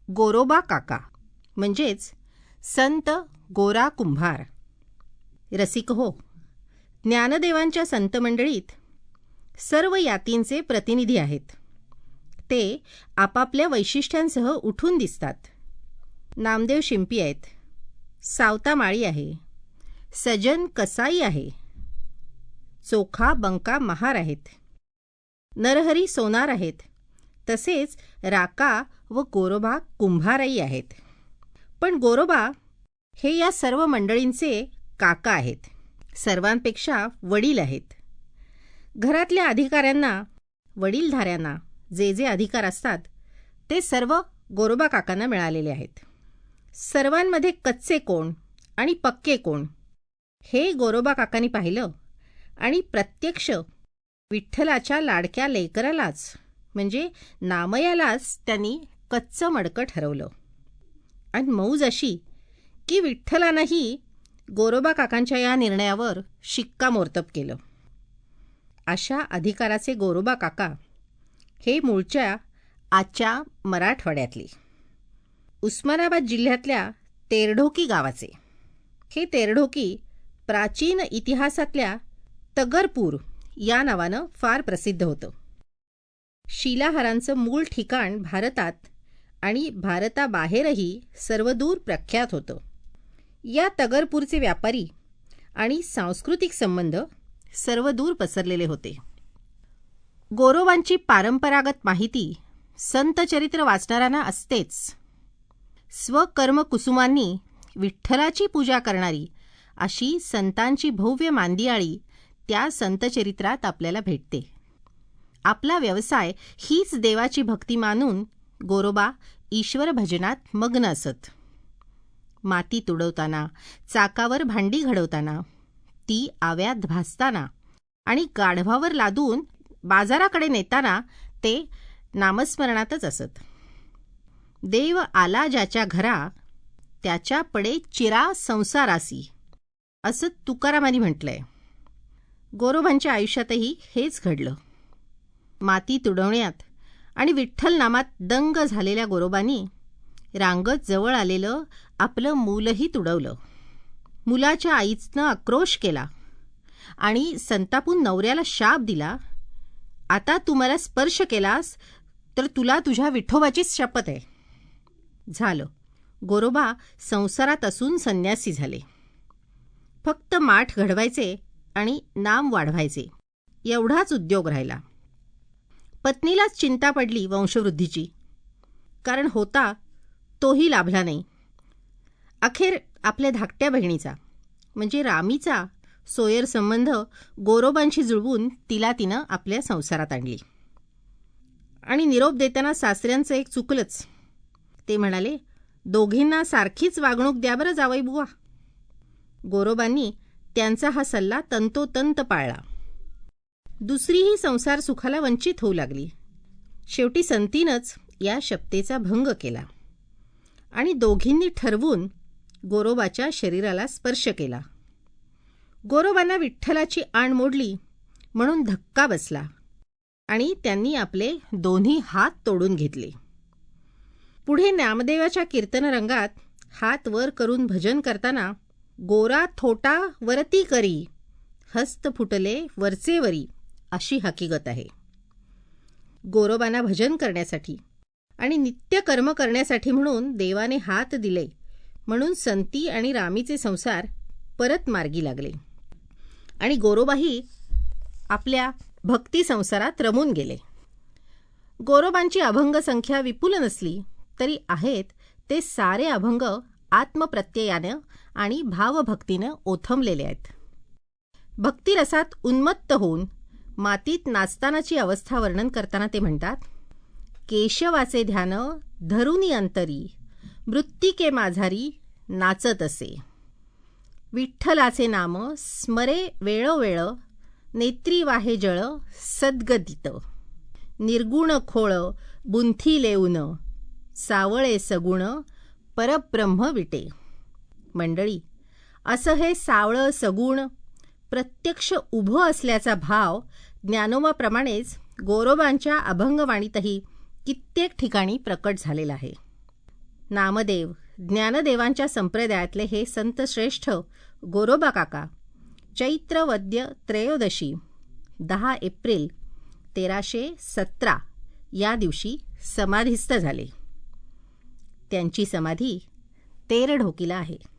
गोरोबा काका म्हणजेच संत गोरा कुंभार. रसिक हो, ज्ञानदेवांच्या संत मंडळीत सर्व यातींचे प्रतिनिधी आहेत. ते आपापल्या वैशिष्ट्यांसह उठून दिसतात. नामदेव शिंपी आहेत, सावता माळी आहे, सजन कसाई आहे, चोखा बंका महार आहेत, नरहरी सोनार आहेत, तसेच राका व गोरोबा कुंभारही आहेत. पण गोरोबा हे या सर्व मंडळींचे काका आहेत, सर्वांपेक्षा वडील आहेत. घरातल्या अधिकाऱ्यांना, वडीलधाऱ्यांना जे जे अधिकार असतात ते सर्व गोरोबा काकांना मिळालेले आहेत. सर्वांमध्ये कच्चे कोण आणि पक्के कोण हे गोरोबा काकांनी पाहिलं आणि प्रत्यक्ष विठ्ठलाच्या लाडक्या लेकरालाच म्हणजे नामयालाच त्यांनी कच्चं मडकं ठरवलं. आणि मौज अशी की विठ्ठलानंही गोरोबा काकांच्या या निर्णयावर शिक्कामोर्तब केलं. अशा अधिकाराचे गोरोबा काका हे मूळच्या आजच्या मराठवाड्यातली उस्मानाबाद जिल्ह्यातल्या तेरढोकी गावाचे. हे तेरढोकी प्राचीन इतिहासातल्या तगरपूर या नावानं फार प्रसिद्ध होतं. शिलाहारांचं मूळ ठिकाण भारतात आणि भारताबाहेरही सर्वदूर प्रख्यात होतं. या तगरपूरचे व्यापारी आणि सांस्कृतिक संबंध सर्वदूर पसरलेले होते. गोरोबांची परंपरागत माहिती संतचरित्र वाचणाऱ्यांना असतेच. स्वकर्मकुसुमांनी विठ्ठलाची पूजा करणारी अशी संतांची भव्य मांदियाळी त्या संतचरित्रात आपल्याला भेटते. आपला व्यवसाय हीच देवाची भक्ती मानून गोरोबा ईश्वर भजनात मग्न असत. माती तुडवताना, चाकावर भांडी घडवताना, ती आव्यात भासताना आणि गाढवावर लादून बाजाराकडे नेताना ते नामस्मरणातच असत. देव आला ज्याच्या घरा, त्याच्या पडे चिरा संसारासी, असं तुकारामांनी म्हटलंय. गोरोबांच्या आयुष्यातही हेच घडलं. माती तुडवण्यात आणि विठ्ठल नामात दंग झालेल्या गोरोबांनी रांगत जवळ आलेलं आपलं मूलही तुडवलं. मुलाच्या आईचं आक्रोश केला आणि संतापून नवऱ्याला शाप दिला, आता तू मला स्पर्श केलास तर तुला तुझ्या विठोबाचीच शपथ आहे. झालं, गोरोबा संसारात असून संन्यासी झाले. फक्त माठ घडवायचे आणि नाम वाढवायचे एवढाच उद्योग राहिला. पत्नीलाच चिंता पडली वंशवृद्धीची, कारण होता तोही लाभला नाही. अखेर आपल्या धाकट्या बहिणीचा म्हणजे रामीचा सोयर संबंध गोरोबांशी जुळवून तिनं आपल्या संसारात आणली. आणि निरोप देताना सासऱ्यांचं एक चुकलंच. ते म्हणाले, दोघींना सारखीच वागणूक द्या बरं जावई बुवा. गोरोबांनी त्यांचा हा सल्ला तंतोतंत पाळला. दुसरीही संसार सुखाला वंचित होऊ लागली. शेवटी संतीनंच या शपथेचा भंग केला आणि दोघींनी ठरवून गोरोबाच्या शरीराला स्पर्श केला. गोरोबांना विठ्ठलाची आण मोडली म्हणून धक्का बसला आणि त्यांनी आपले दोन्ही हात तोडून घेतले. पुढे नामदेवाच्या कीर्तन रंगात हात वर करून भजन करताना गोरा थोटा वरती करी, हस्त फुटले वरचे वरी, अशी हकीकत आहे. गोरोबांना भजन करण्यासाठी आणि नित्यकर्म करण्यासाठी म्हणून देवाने हात दिले म्हणून संती आणि रामीचे संसार परत मार्गी लागले आणि गोरोबाही आपल्या भक्ती संसारात रमून गेले. गोरोबांची अभंग संख्या विपुल नसली तरी आहेत ते सारे अभंग आत्मप्रत्ययानं आणि भावभक्तीनं ओथंबलेले आहेत. भक्तिरसात उन्मत्त होऊन मातीत नाचतानाची अवस्था वर्णन करताना ते म्हणतात, केशवाचे ध्यान धरुनी अंतरी, मृत्तिके माझारी नाचत असे. विठ्ठलाचे नाम स्मरे वेळोवेळ, नेत्री वाहे जळ सद्गदित. निर्गुण खोळ बुंथी लेऊन, सावळे सगुण परब्रह्म विटे. मंडळी, असं हे सावळं सगुण प्रत्यक्ष उभं असल्याचा भाव ज्ञानोबाप्रमाणेच गोरोबांच्या अभंगवाणीतही कित्येक ठिकाणी प्रकट झालेला आहे. नामदेव ज्ञानदेवांच्या संप्रदायातले हे संतश्रेष्ठ गोरोबा काका चैत्र वद्य त्रयोदशी 10 एप्रिल 1317 या दिवशी समाधिस्थ झाले. त्यांची समाधी तेरढोकीला आहे.